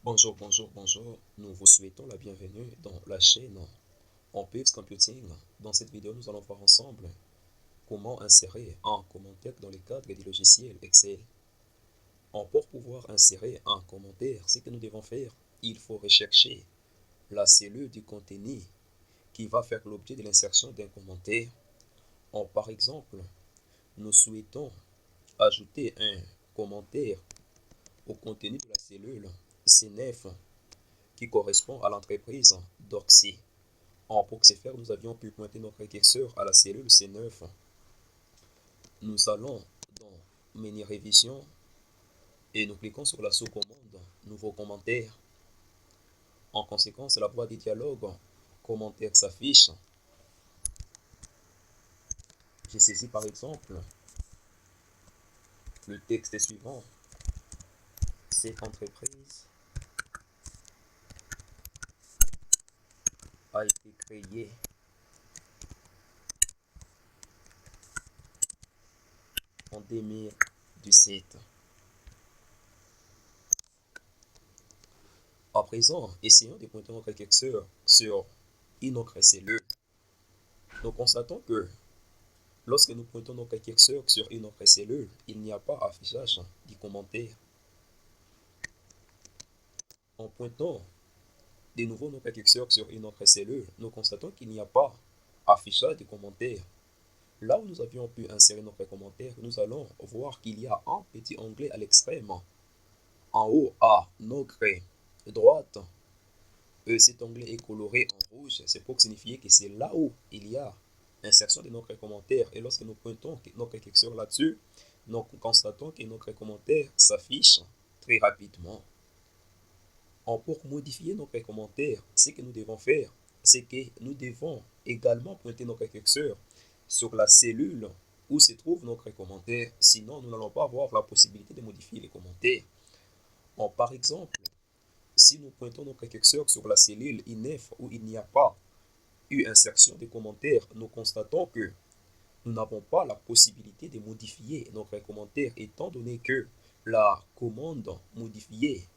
Bonjour, bonjour, bonjour. Nous vous souhaitons la bienvenue dans la chaîne en Peps Computing. Dans cette vidéo, nous allons voir ensemble comment insérer un commentaire dans le cadre du logiciel Excel. Pour pouvoir insérer un commentaire, ce que nous devons faire, il faut rechercher la cellule du contenu qui va faire l'objet de l'insertion d'un commentaire. Par exemple, nous souhaitons ajouter un commentaire au contenu de la cellule C9 qui correspond à l'entreprise Doxy. Pour ce faire, nous avions pu pointer notre curseur à la cellule C9. Nous allons dans Menu Révision et nous cliquons sur la sous-commande Nouveau commentaire. En conséquence, la boîte de dialogue Commentaire s'affiche. J'ai saisi par exemple le texte suivant. Cette entreprise a été créée en 2017. À présent, essayons de pointer notre curseur sur une autre cellule. Nous constatons que lorsque nous pointons notre curseur sur une autre cellule, il n'y a pas affichage du commentaire. En pointant de nouveau notre curseur sur une autre cellule, nous constatons qu'il n'y a pas affichage de commentaire. Là où nous avions pu insérer notre commentaire, nous allons voir qu'il y a un petit onglet à l'extrême, en haut à notre droite. Cet onglet est coloré en rouge, c'est pour signifier que c'est là où il y a insertion de notre commentaire. Et lorsque nous pointons notre curseur là-dessus, nous constatons que notre commentaire s'affiche très rapidement. Pour modifier notre commentaire, ce que nous devons faire, c'est que nous devons également pointer notre curseur sur la cellule où se trouve notre commentaire. Sinon, nous n'allons pas avoir la possibilité de modifier les commentaires. Par exemple, si nous pointons notre curseur sur la cellule I9 où il n'y a pas eu insertion de commentaires, nous constatons que nous n'avons pas la possibilité de modifier notre commentaire étant donné que la commande modifier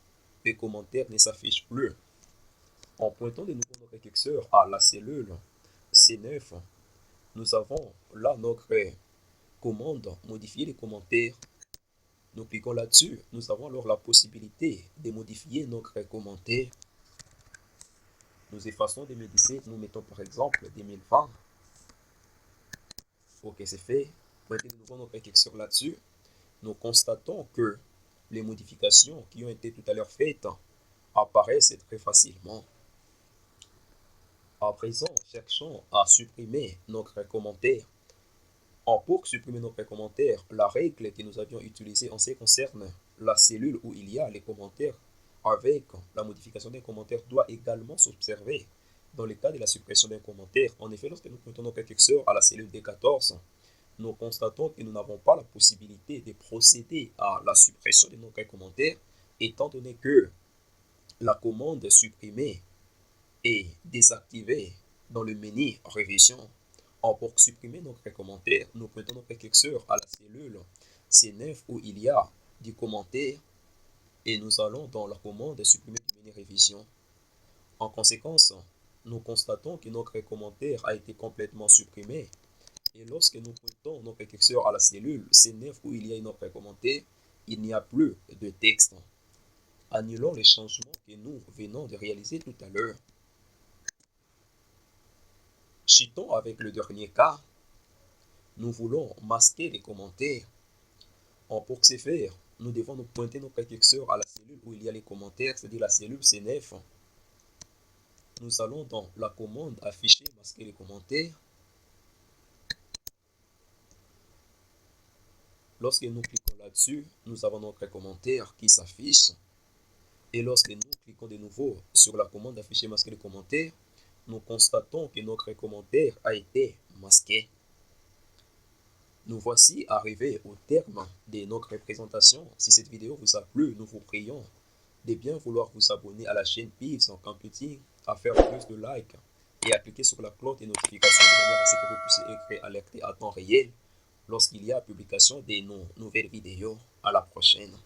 les commentaires ne s'affiche plus. En pointant de nouveau notre curseur à la cellule C9, nous avons là notre commande modifier les commentaires. Nous cliquons là-dessus, nous avons alors la possibilité de modifier notre commentaire. Nous effaçons 2017, nous mettons par exemple 2020. Ok, c'est fait. Pointez de nouveau notre curseur là-dessus. Nous constatons que les modifications qui ont été tout à l'heure faites apparaissent très facilement. À présent, cherchons à supprimer notre commentaire. Pour supprimer notre commentaire, la règle que nous avions utilisée en ce qui concerne la cellule où il y a les commentaires avec la modification d'un commentaire doit également s'observer dans le cas de la suppression d'un commentaire. En effet, lorsque nous pointons notre curseur à la cellule D14, nous constatons que nous n'avons pas la possibilité de procéder à la suppression de notre commentaire étant donné que la commande supprimée est désactivée dans le menu révision. Pour supprimer notre commentaire, nous pointons notre curseur à la cellule C9 où il y a du commentaire et nous allons dans la commande supprimer du menu révision. En conséquence, nous constatons que notre commentaire a été complètement supprimé. Et lorsque nous pointons notre curseur à la cellule C9 où il y a notre commentaire, il n'y a plus de texte. Annulons les changements que nous venons de réaliser tout à l'heure. Chutons avec le dernier cas. Nous voulons masquer les commentaires. Pour ce faire, nous devons nous pointer notre curseur à la cellule où il y a les commentaires, c'est-à-dire la cellule C9. Nous allons dans la commande afficher, masquer les commentaires. Lorsque nous cliquons là-dessus, nous avons notre commentaire qui s'affiche. Et lorsque nous cliquons de nouveau sur la commande afficher, masquer les commentaires, nous constatons que notre commentaire a été masqué. Nous voici arrivés au terme de notre présentation. Si cette vidéo vous a plu, nous vous prions de bien vouloir vous abonner à la chaîne Peps Computing, à faire plus de likes et à cliquer sur la cloche de notification de manière à ce que vous puissiez être alerté à temps réel lorsqu'il y a publication de nos nouvelles vidéos. À la prochaine.